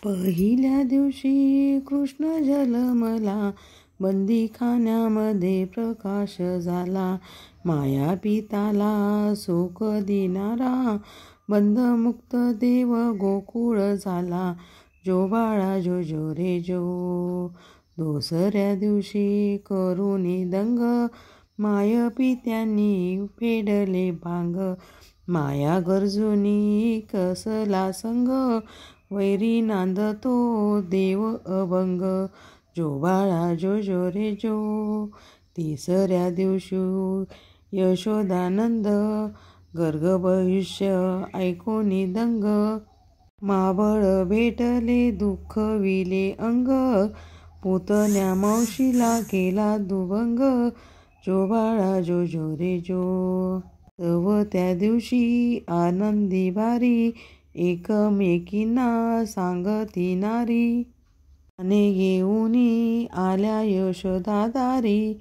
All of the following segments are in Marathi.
पहिल्या दिवशी कृष्ण जन्मला, बंदीखान्यामध्ये प्रकाश झाला. माया पिताला सुख देणारा, बंधमुक्त देव गोकुळ झाला. जो बाळा जो जो रे जो. दुसऱ्या दिवशी करुणी दंग, माय पित्यांनी फेडले भांग. माया गरजुनी कसला संग, वैरी नांदतो देव अभंग. जो बाळा जो जो रे जो. तिसऱ्या दिवशी यशोदानंद, गर्ग भविष्य ऐकोनी दंग. मावळ भेटले दुःख विले अंग, पुतण्या मावशीला केला दुभंग. जो बाळा जो जो रे जो. चौथ्या दिवशी आनंदी भारी, एकमेकींना सांगती नारी. पाने घेऊनी आल्या यशोदा दारी,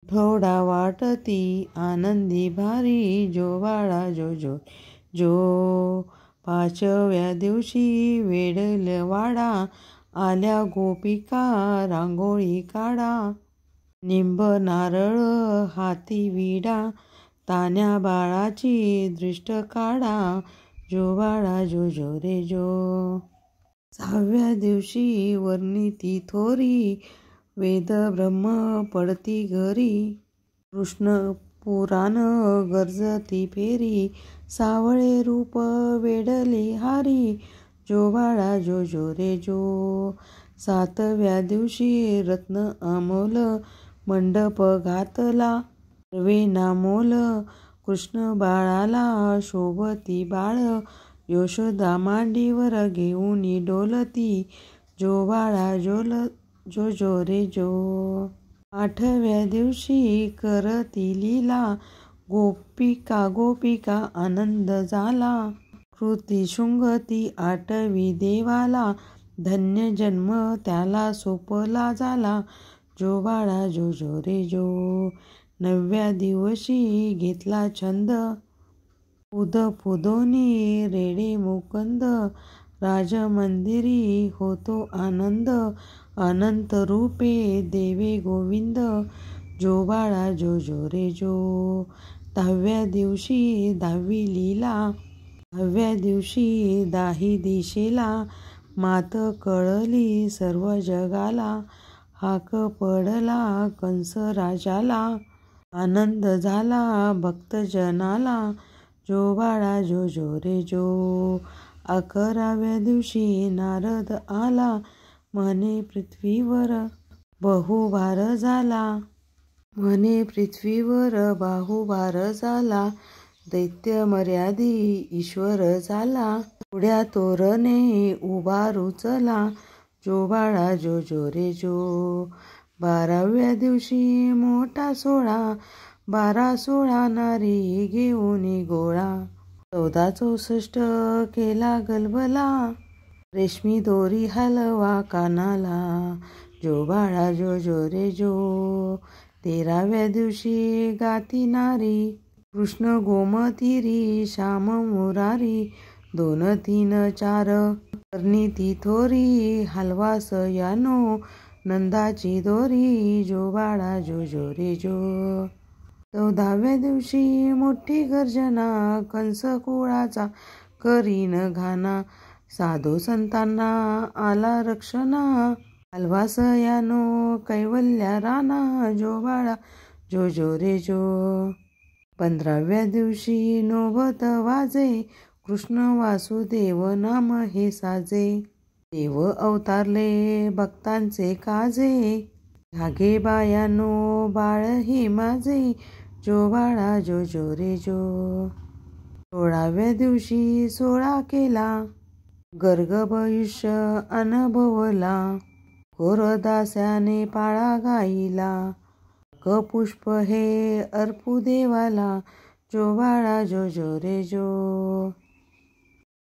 थोडा वाटती आनंदी भारी. जो बाळा जो जो जो. पाचव्या दिवशी वेडलवाडा, आल्या गोपिका रांगोळी काढा. निंब नारळ हाती विडा, तान्या बाळाची दृष्ट काढा. जो बाळा जो जो रे जो. सहाव्या दिवशी वर्णिती थोरी, वेद ब्रह्म पडती घरी. कृष्ण पुराण गर्जती फेरी, सावळे रूप वेडले हारी. जो बाळा जो जो रे जो. सातव्या दिवशी रत्न अमोल, मंडप घातला सर्वेना मोल. कृष्ण बाळाला शोभती बाळ, यशोदा मांडीवर घेऊनी डोलती. जो बाळा जो जो रे जो. आठव्या दिवशी करती लीला, गोपिका गोपिका आनंद झाला. कृती शुंगती आठवी देवाला, धन्य जन्म त्याला सोपला झाला. जो बाळा जो जो रे जो. नवव्या दिवशी घेतला छंद, पुद पुदोनी रेडे मुकुंद. राजमंदिरी होतो आनंद, अनंत रूपे देवे गोविंद. जो बाळा जो जो रे जो. दहाव्या दिवशी दहावी लीला, दहाव्या दिवशी दाही दिशेला. मात कळली सर्व जगाला, हाक पडला कंस राजाला. आनंद झाला भक्तजनाला. जो बाळा जो जो रे जो. अकराव्या दिवशी नारद आला, म्हणे पृथ्वीवर बहुभार झाला. म्हणे पृथ्वीवर बाहुभार झाला, दैत्य मर्यादी ईश्वर झाला. पुढ्या तोरणे उभा रुचला. जो बाळा जो जो रे जो. 12व्या दिवशी मोठा सोहळा, 12-16 नारी घेऊन गोळा. 14-64 केला गलबला, रेशमी दोरी हलवा कानाला. जो बाळा जो जो रे जो. 13व्या दिवशी गाती नारी, कृष्ण गोमतीरी श्याम मुरारी. 2, 3, 4 वर्णिती थोरी, हलवास यानो नंदाची दोरी. जो बाळा जो जो रे जो. 14व्या दिवशी मोठी गर्जना, कंस कुळाचा करीन घाना. साधू संतांना आला रक्षणा, हलवास यानो कैवल्या राना. जो बाळा जो जो रे जो. 15व्या दिवशी नौबत वाजे, कृष्ण वासुदेव नाम हे साजे. देव अवतारले भक्तांचे काजे, धागे बायानो बाळ हे माझे. जो बाळा जो जो रे जो. 16व्या दिवशी सोळा केला, गर्ग भविष्य अनुभवला. कोरदास्याने पाळा गाईला, पुष्प हे अर्पू देवाला. जो बाळा जो जो रे जो.